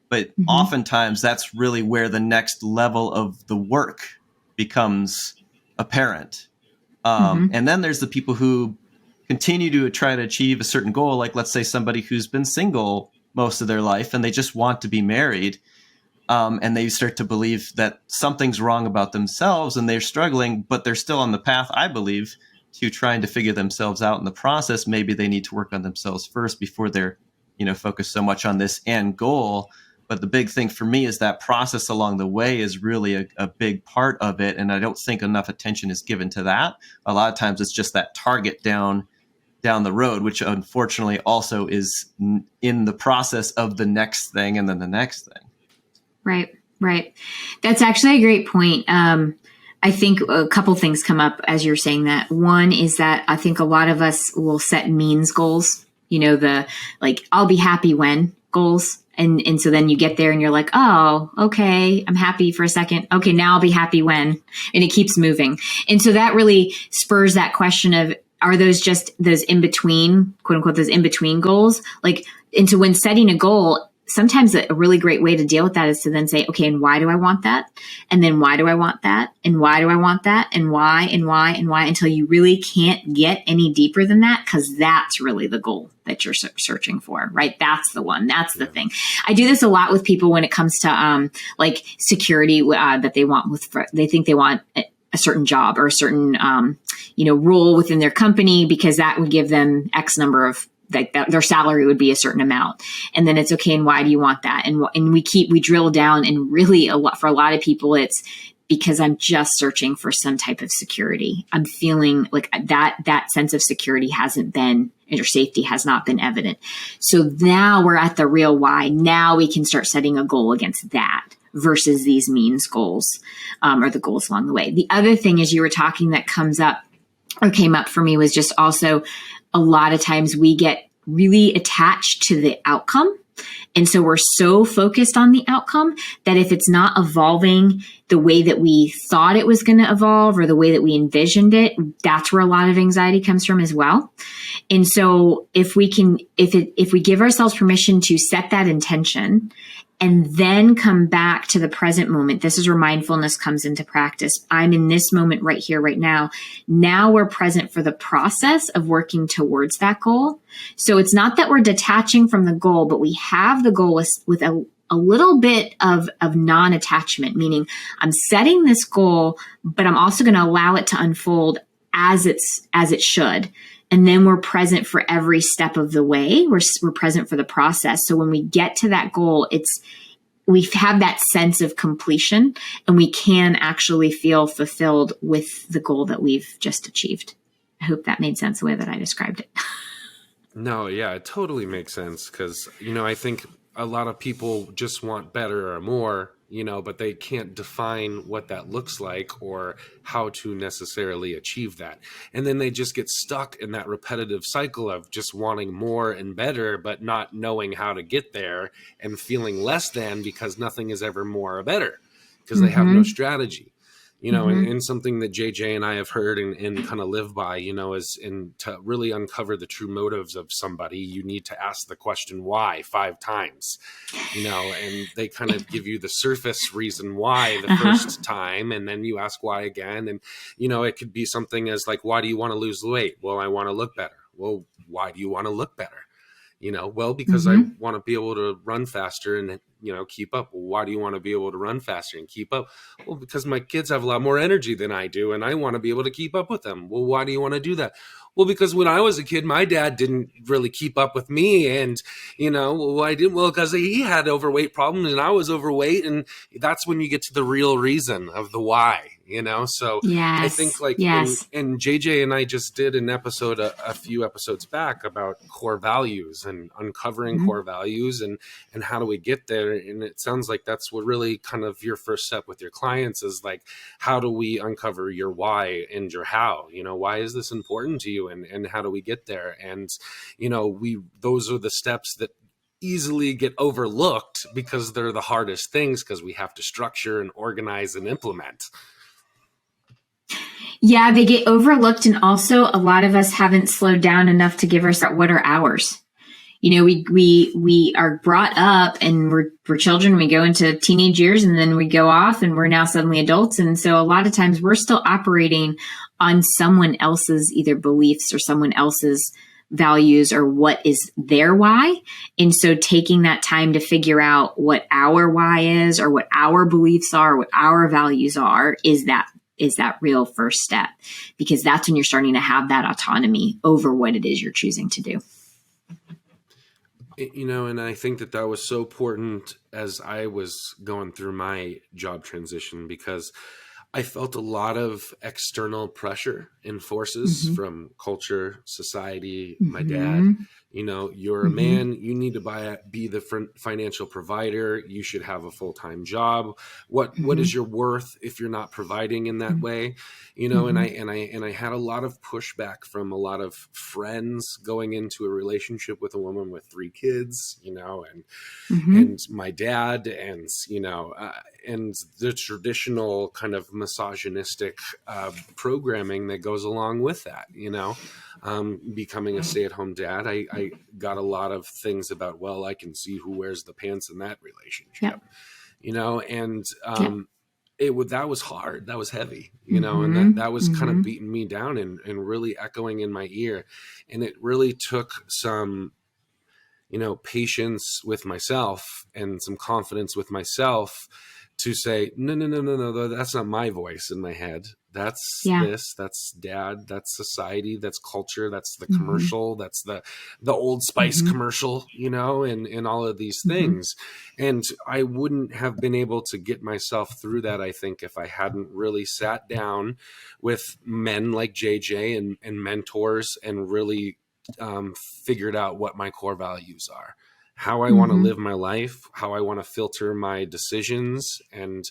But oftentimes that's really where the next level of the work becomes apparent. And then there's the people who continue to try to achieve a certain goal, like let's say somebody who's been single most of their life and they just want to be married, and they start to believe that something's wrong about themselves and they're struggling, but they're still on the path, I believe, to trying to figure themselves out in the process. Maybe they need to work on themselves first before they're, focused so much on this end goal. But the big thing for me is that process along the way is really a big part of it. And I don't think enough attention is given to that. A lot of times it's just that target down the road, which unfortunately also is in the process of the next thing and then the next thing. Right. That's actually a great point. I think a couple things come up as you're saying that. One is that I think a lot of us will set means goals, I'll be happy when goals. And so then you get there and you're like, oh, okay, I'm happy for a second. Okay, now I'll be happy when, and it keeps moving. And so that really spurs that question of, are those just those in between, quote unquote, those in between goals? And so when setting a goal, sometimes a really great way to deal with that is to then say, okay, and why do I want that? And then why do I want that? And why do I want that? And why, until you really can't get any deeper than that, because that's really the goal that you're searching for, right? That's the one. That's the thing. I do this a lot with people when it comes to like security that they want they think they want a certain job or a certain role within their company, because that would give them X number of, like, that their salary would be a certain amount. And then it's okay. And why do you want that? And we drill down, and really for a lot of people, it's because I'm just searching for some type of security. I'm feeling like that sense of security hasn't been, or safety has not been evident. So now we're at the real why. Now we can start setting a goal against that versus these means goals, or the goals along the way. The other thing, as you were talking, that came up for me was just also, a lot of times we get really attached to the outcome. And so we're so focused on the outcome that if it's not evolving the way that we thought it was going to evolve, or the way that we envisioned it, that's where a lot of anxiety comes from as well. And so if we give ourselves permission to set that intention and then come back to the present moment, this is where mindfulness comes into practice. I'm in this moment right here, right now. Now we're present for the process of working towards that goal. So it's not that we're detaching from the goal, but we have the goal with a little bit of non-attachment, meaning I'm setting this goal, but I'm also going to allow it to unfold as it should. And then we're present for every step of the way. We're present for the process. So when we get to that goal, we have that sense of completion, and we can actually feel fulfilled with the goal that we've just achieved. I hope that made sense the way that I described it. No, yeah, it totally makes sense, because, I think a lot of people just want better or more, but they can't define what that looks like or how to necessarily achieve that. And then they just get stuck in that repetitive cycle of just wanting more and better, but not knowing how to get there, and feeling less than because nothing is ever more or better, because they have no strategy. And something that JJ and I have heard and kind of live by, is to really uncover the true motives of somebody, you need to ask the question why 5 times, and they kind of give you the surface reason why the first time, and then you ask why again. And, it could be something as like, why do you want to lose weight? Well, I want to look better. Well, why do you want to look better? Well, because I want to be able to run faster and, keep up. Well, why do you want to be able to run faster and keep up? Well, because my kids have a lot more energy than I do, and I want to be able to keep up with them. Well, why do you want to do that? Well, because when I was a kid, my dad didn't really keep up with me. And, I didn't. Well, because he had overweight problems and I was overweight. And that's when you get to the real reason of the why, So yes, I think and JJ and I just did an episode a few episodes back about core values and uncovering core values and how do we get there. And it sounds like that's what really kind of your first step with your clients is like, how do we uncover your why and your how? Why is this important to you? And how do we get there? And, those are the steps that easily get overlooked because they're the hardest things, because we have to structure and organize and implement. Yeah, they get overlooked. And also a lot of us haven't slowed down enough to give ourselves what are ours. We are brought up and we're children. We go into teenage years and then we go off and we're now suddenly adults. And so a lot of times we're still operating on someone else's either beliefs or someone else's values or what is their why. And so taking that time to figure out what our why is or what our beliefs are, what our values are, is that real first step, because that's when you're starting to have that autonomy over what it is you're choosing to do. And I think that was so important as I was going through my job transition, because I felt a lot of external pressure and forces from culture, society, my dad. You're a man, you need to be the financial provider. You should have a full-time job. What is your worth if you're not providing in that way? And I had a lot of pushback from a lot of friends going into a relationship with a woman with 3 kids, and my dad, and and the traditional kind of misogynistic programming that goes along with that. Becoming a stay-at-home dad, I got a lot of things about, well, I can see who wears the pants in that relationship, and that was hard. That was heavy, and that was kind of beating me down and really echoing in my ear. And it really took some, patience with myself and some confidence with myself to say, no, that's not my voice in my head. That's this, that's dad, that's society, that's culture, that's the commercial, that's the Old Spice commercial, and all of these things. And I wouldn't have been able to get myself through that, I think, if I hadn't really sat down with men like JJ and mentors and really figured out what my core values are, how I want to live my life, how I want to filter my decisions and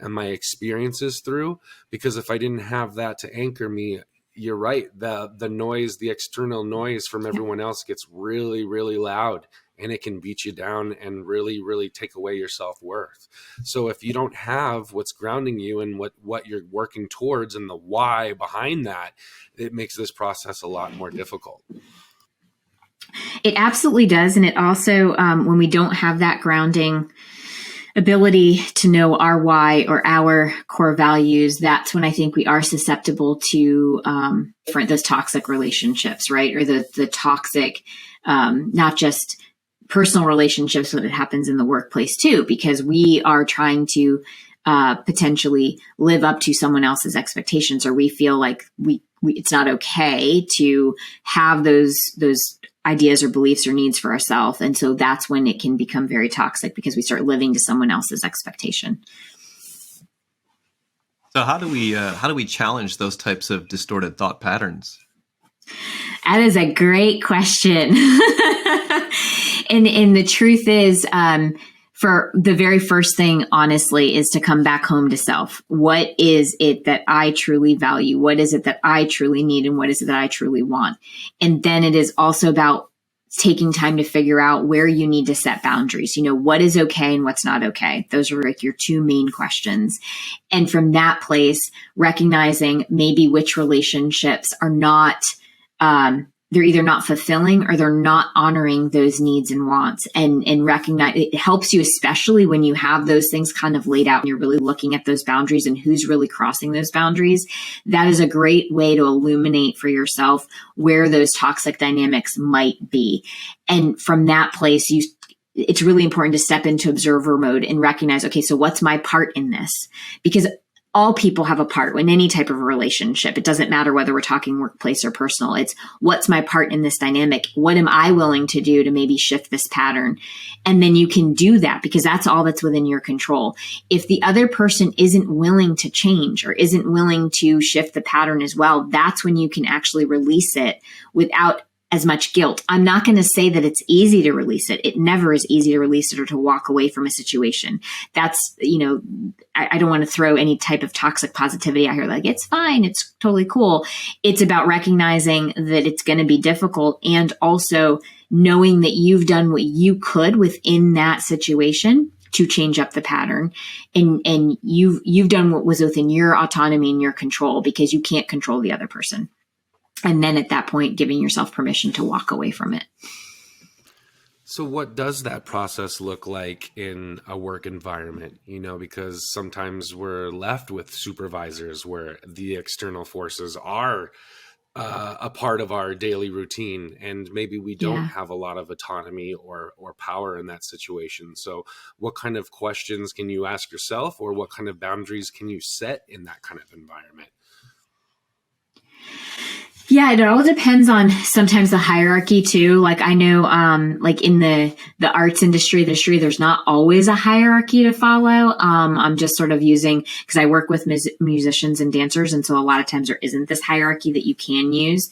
my experiences through. Because if I didn't have that to anchor me, you're right, the noise, the external noise from everyone else gets really, really loud, and it can beat you down and really, really take away your self-worth. So if you don't have what's grounding you and what you're working towards and the why behind that, it makes this process a lot more difficult. It absolutely does. And it also, when we don't have that grounding ability to know our why or our core values, that's when I think we are susceptible to those toxic relationships, right? Or the toxic, not just personal relationships, but it happens in the workplace too, because we are trying to potentially live up to someone else's expectations, or we feel like it's not okay to have those ideas or beliefs or needs for ourselves. And so that's when it can become very toxic, because we start living to someone else's expectation. So how do we challenge those types of distorted thought patterns? That is a great question. And the truth is, for the very first thing, honestly, is to come back home to self. What is it that I truly value? What is it that I truly need? And what is it that I truly want? And then it is also about taking time to figure out where you need to set boundaries. What is okay and what's not okay? Those are like your two main questions. And from that place, recognizing maybe which relationships are not, they're either not fulfilling or they're not honoring those needs and wants, and recognize it helps you, especially when you have those things kind of laid out and you're really looking at those boundaries and who's really crossing those boundaries. That is a great way to illuminate for yourself where those toxic dynamics might be. And from that place, it's really important to step into observer mode and recognize, okay, so what's my part in this? Because all people have a part in any type of a relationship. It doesn't matter whether we're talking workplace or personal. It's what's my part in this dynamic? What am I willing to do to maybe shift this pattern? And then you can do that, because that's all that's within your control. If the other person isn't willing to change or isn't willing to shift the pattern as well, that's when you can actually release it without as much guilt. I'm not going to say that it's easy to release it. It never is easy to release it or to walk away from a situation. That's, I don't want to throw any type of toxic positivity out here. Like, it's fine. It's totally cool. It's about recognizing that it's going to be difficult, and also knowing that you've done what you could within that situation to change up the pattern. And you've done what was within your autonomy and your control, because you can't control the other person. And then at that point, giving yourself permission to walk away from it. So what does that process look like in a work environment? Because sometimes we're left with supervisors where the external forces are a part of our daily routine, and maybe we don't have a lot of autonomy or power in that situation. So what kind of questions can you ask yourself, or what kind of boundaries can you set in that kind of environment? Yeah, it all depends on sometimes the hierarchy too. Like, I know, like in the arts industry, there's not always a hierarchy to follow. I'm just sort of using, because I work with musicians and dancers. And so a lot of times there isn't this hierarchy that you can use,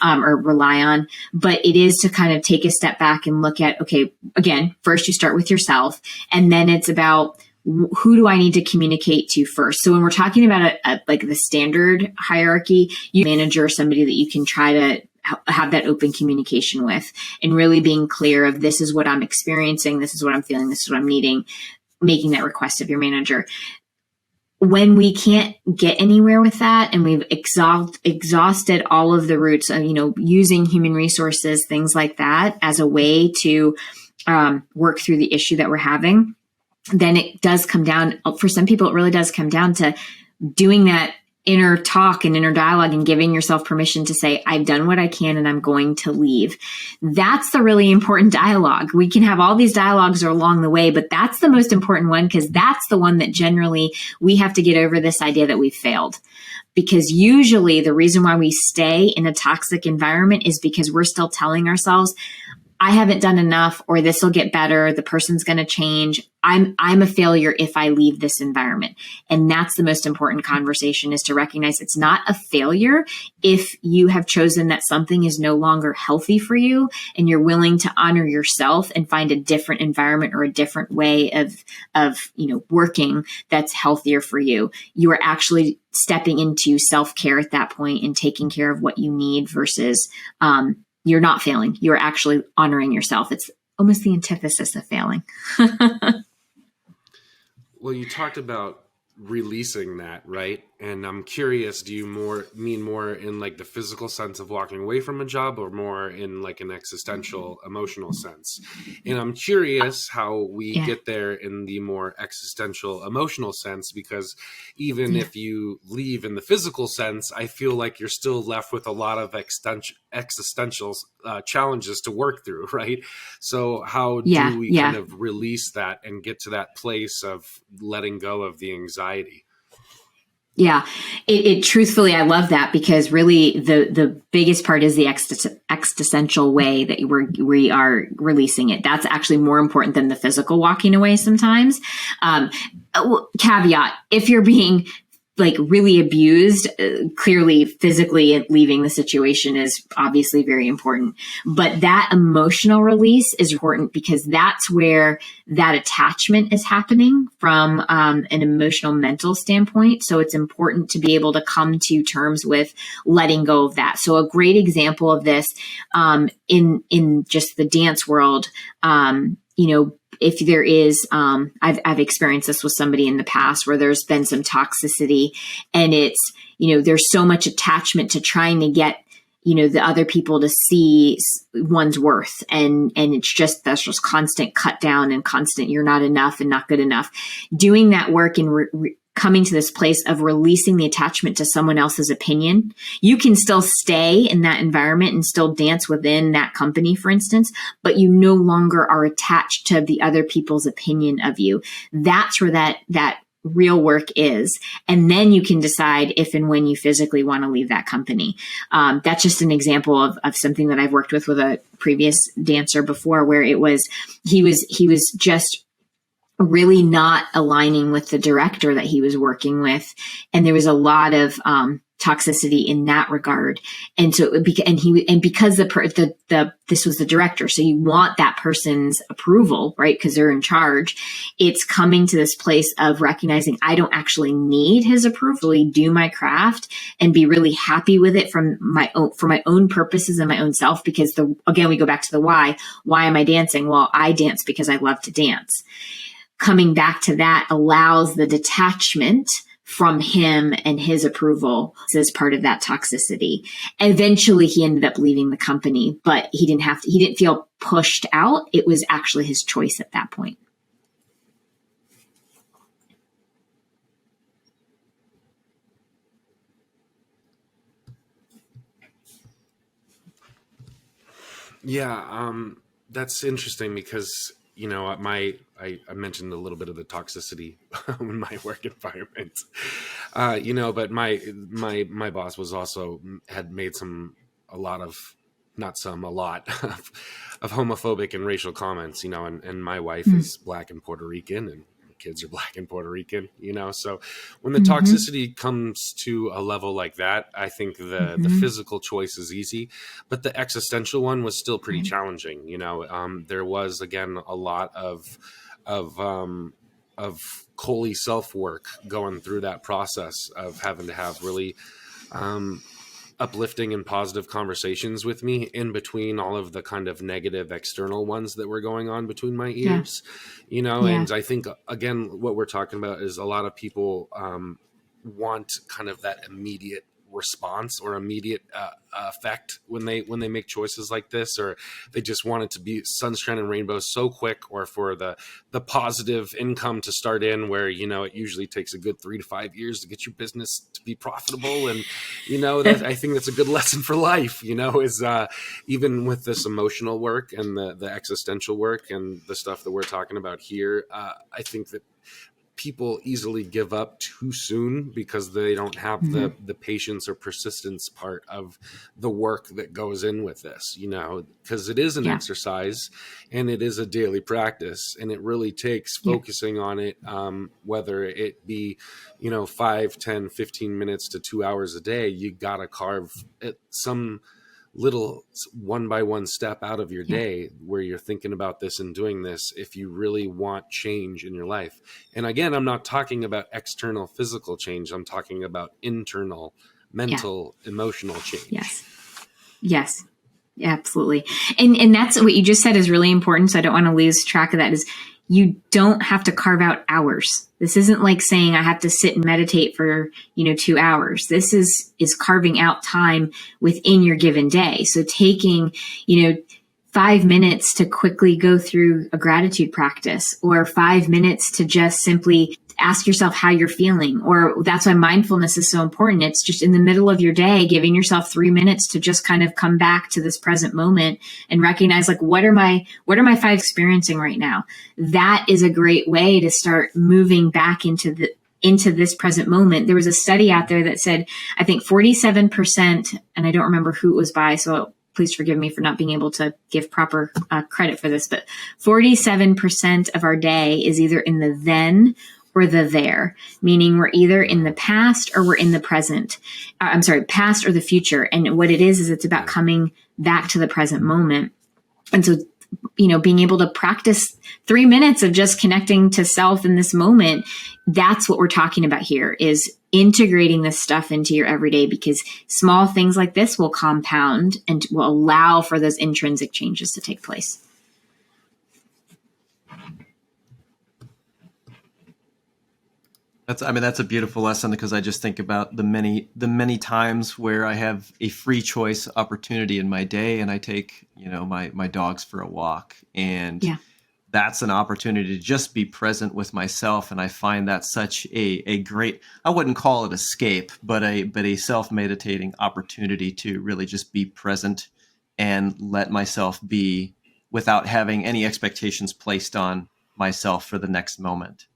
or rely on, but it is to kind of take a step back and look at, okay, again, first you start with yourself, and then it's about, who do I need to communicate to first? So when we're talking about like the standard hierarchy, you manager, somebody that you can try to have that open communication with, and really being clear of, this is what I'm experiencing, this is what I'm feeling, this is what I'm needing. making that request of your manager. When we can't get anywhere with that and we've exhausted all of the routes of, using human resources, things like that as a way to work through the issue that we're having, then it does come down, for some people, it really does come down to doing that inner talk and inner dialogue and giving yourself permission to say, I've done what I can and I'm going to leave. That's the really important dialogue. We can have all these dialogues along the way, but that's the most important one, because that's the one that generally we have to get over this idea that we've failed. Because usually the reason why we stay in a toxic environment is because we're still telling ourselves, I haven't done enough, or this will get better. The person's going to change. I'm a failure if I leave this environment. And that's the most important conversation, is to recognize it's not a failure if you have chosen that something is no longer healthy for you and you're willing to honor yourself and find a different environment or a different way of working that's healthier for you. You are actually stepping into self-care at that point and taking care of what you need versus, you're not failing. You're actually honoring yourself. It's almost the antithesis of failing. Well, you talked about releasing that, right? And I'm curious, do you mean more in like the physical sense of walking away from a job, or more in like an existential emotional sense? And I'm curious how we get there in the more existential emotional sense, because even if you leave in the physical sense, I feel like you're still left with a lot of existential challenges to work through, right? So how do we kind of release that and get to that place of letting go of the anxiety? Yeah, it truthfully, I love that, because really the biggest part is the existential way that we are releasing it. That's actually more important than the physical walking away sometimes. Caveat, if you're being like really abused, clearly physically leaving the situation is obviously very important. But that emotional release is important, because that's where that attachment is happening from an emotional mental standpoint. So it's important to be able to come to terms with letting go of that. So a great example of this in just the dance world, if there is, I've experienced this with somebody in the past where there's been some toxicity, and it's, there's so much attachment to trying to get, the other people to see one's worth. And that's just constant cut down and constant, you're not enough and not good enough. Doing that work and coming to this place of releasing the attachment to someone else's opinion. You can still stay in that environment and still dance within that company, for instance, but you no longer are attached to the other people's opinion of you. That's where that real work is. And then you can decide if and when you physically want to leave that company. That's just an example of something that I've worked with a previous dancer before, where he was just really not aligning with the director that he was working with. And there was a lot of toxicity in that regard. And so, because this was the director, so you want that person's approval, right? Because they're in charge. It's coming to this place of recognizing I don't actually need his approval. I do my craft and be really happy with it for my own purposes and my own self. Because again, we go back to the why. Why am I dancing? Well, I dance because I love to dance. Coming back to that allows the detachment from him and his approval as part of that toxicity. Eventually he ended up leaving the company, but he didn't feel pushed out. It was actually his choice at that point. Yeah, that's interesting, because I mentioned a little bit of the toxicity in my work environment, but my boss was also had made a lot of homophobic and racial comments, and my wife is Black and Puerto Rican, and kids are Black and Puerto Rican, so when the toxicity comes to a level like that, I think the physical choice is easy, but the existential one was still pretty challenging. There was, again, a lot of Coley self-work going through that process of having to have really uplifting and positive conversations with me in between all of the kind of negative external ones that were going on between my ears, and I think, again, what we're talking about is a lot of people want kind of that immediate response or immediate effect when they make choices like this, or they just want it to be sunshine and rainbows so quick, or for the positive income to start in where, it usually takes a good 3 to 5 years to get your business to be profitable. And, that, I think that's a good lesson for life, is even with this emotional work and the existential work and the stuff that we're talking about here, I think that people easily give up too soon because they don't have the patience or persistence part of the work that goes in with this, because it is an exercise and it is a daily practice, and it really takes focusing on it, whether it be, 5, 10, 15 minutes to 2 hours a day. You got to carve some little one by one step out of your day where you're thinking about this and doing this if you really want change in your life. And again, I'm not talking about external physical change. I'm talking about internal, mental, emotional change. Yes, absolutely. And that's what you just said is really important. So I don't want to lose track of that, is you don't have to carve out hours. This isn't like saying I have to sit and meditate for, 2 hours. This is carving out time within your given day. So taking, 5 minutes to quickly go through a gratitude practice, or 5 minutes to just simply ask yourself how you're feeling. Or that's why mindfulness is so important. It's just in the middle of your day, giving yourself 3 minutes to just kind of come back to this present moment and recognize, like, what are my 5 experiencing right now? That is a great way to start moving back into this present moment. There was a study out there that said, I think 47%, and I don't remember who it was by, so please forgive me for not being able to give proper credit for this, but 47% of our day is either in the then or the there, meaning we're either in the past or we're in the present. Past or the future. And what it is it's about coming back to the present moment. And so, being able to practice 3 minutes of just connecting to self in this moment, that's what we're talking about here, is integrating this stuff into your everyday, because small things like this will compound and will allow for those intrinsic changes to take place. That's a beautiful lesson, because I just think about the many times where I have a free choice opportunity in my day and I take, my dogs for a walk, and that's an opportunity to just be present with myself. And I find that such a great, I wouldn't call it escape, but a self-meditating opportunity to really just be present and let myself be without having any expectations placed on myself for the next moment.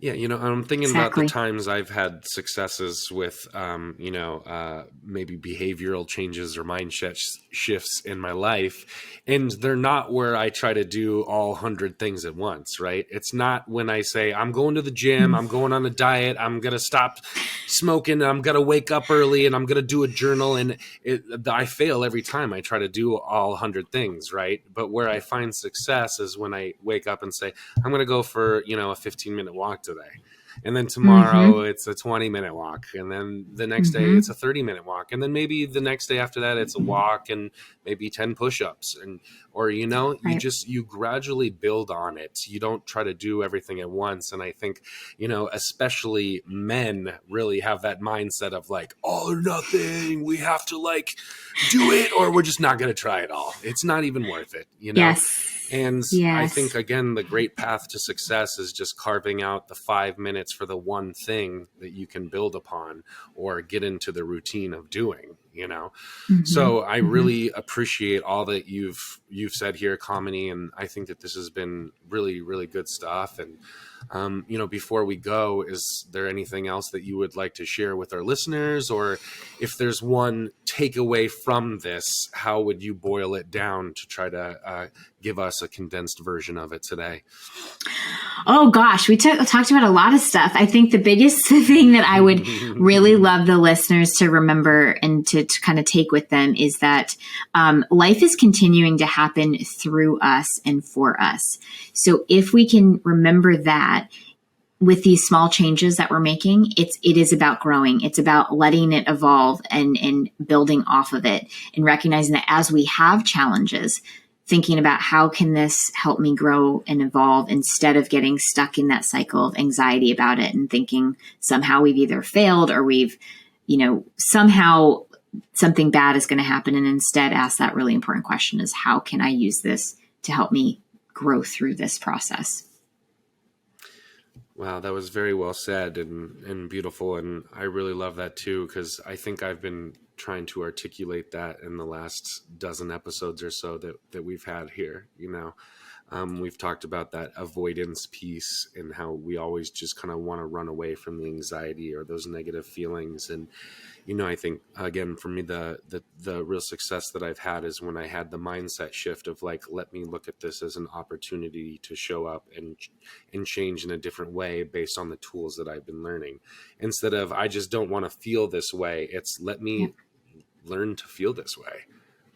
Yeah, I'm thinking about the times I've had successes with, maybe behavioral changes or mind shifts in my life. And they're not where I try to do all 100 things at once, right? It's not when I say, I'm going to the gym, I'm going on a diet, I'm going to stop smoking, I'm going to wake up early, and I'm going to do a journal. And I fail every time I try to do all 100 things, right? But where I find success is when I wake up and say, I'm going to go for, a 15-minute walk today. And then tomorrow it's a 20-minute walk. And then the next day it's a 30-minute walk. And then maybe the next day after that, it's a walk and maybe 10 push-ups. Or you gradually build on it. You don't try to do everything at once. And I think, especially men really have that mindset of like, all or nothing. We have to do it, or we're just not going to try it all. It's not even worth it, Yes. And I think, again, the great path to success is just carving out the 5 minutes for the one thing that you can build upon or get into the routine of doing, So I really appreciate all that you've said here, Kamini, and I think that this has been really, really good stuff. And, before we go, is there anything else that you would like to share with our listeners? Or if there's one takeaway from this, how would you boil it down to try to give us a condensed version of it today? Oh gosh, we talked about a lot of stuff. I think the biggest thing that I would really love the listeners to remember and to kind of take with them is that life is continuing to happen through us and for us. So if we can remember that, with these small changes that we're making, it is about growing. It's about letting it evolve and building off of it, and recognizing that as we have challenges, thinking about how can this help me grow and evolve, instead of getting stuck in that cycle of anxiety about it and thinking somehow we've either failed or we've, somehow something bad is going to happen. And instead ask that really important question is, how can I use this to help me grow through this process? Wow, that was very well said and beautiful. And I really love that too, because I think I've been trying to articulate that in the last dozen episodes or so that we've had here. We've talked about that avoidance piece and how we always just kind of want to run away from the anxiety or those negative feelings. And, I think, again, for me, the real success that I've had is when I had the mindset shift of like, let me look at this as an opportunity to show up and change in a different way based on the tools that I've been learning. Instead of, I just don't want to feel this way. It's let me learn to feel this way.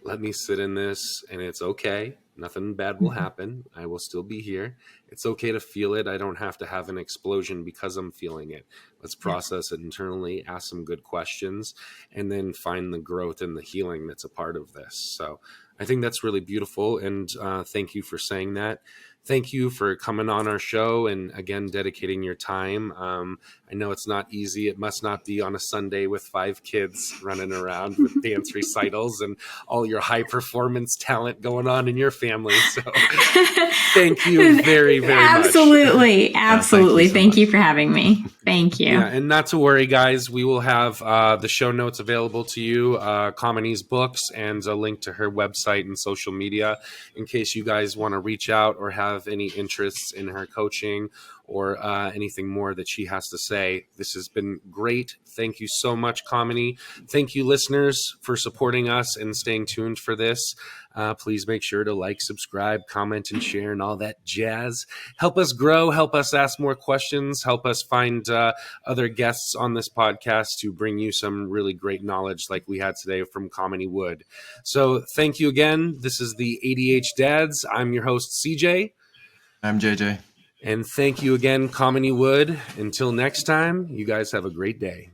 Let me sit in this, and it's okay. Nothing bad will happen. I will still be here. It's okay to feel it. I don't have to have an explosion because I'm feeling it. Let's process it internally, ask some good questions, and then find the growth and the healing that's a part of this. So I think that's really beautiful. And thank you for saying that. Thank you for coming on our show and, again, dedicating your time. I know it's not easy. It must not be on a Sunday with 5 kids running around with dance recitals and all your high performance talent going on in your family. So thank you very, very much. Absolutely. Thank you for having me. Thank you. Yeah, and not to worry, guys. We will have the show notes available to you, Kamini's books, and a link to her website and social media in case you guys want to reach out or have any interests in her coaching or anything more that she has to say. This has been great. Thank you so much, Kamini. Thank you, listeners, for supporting us and staying tuned for this. Please make sure to like, subscribe, comment, and share, and all that jazz. Help us grow. Help us ask more questions. Help us find other guests on this podcast to bring you some really great knowledge like we had today from Kamini Wood. So thank you again. This is the ADHDads. I'm your host, CJ. I'm JJ. And thank you again, Kamini Wood. Until next time, you guys have a great day.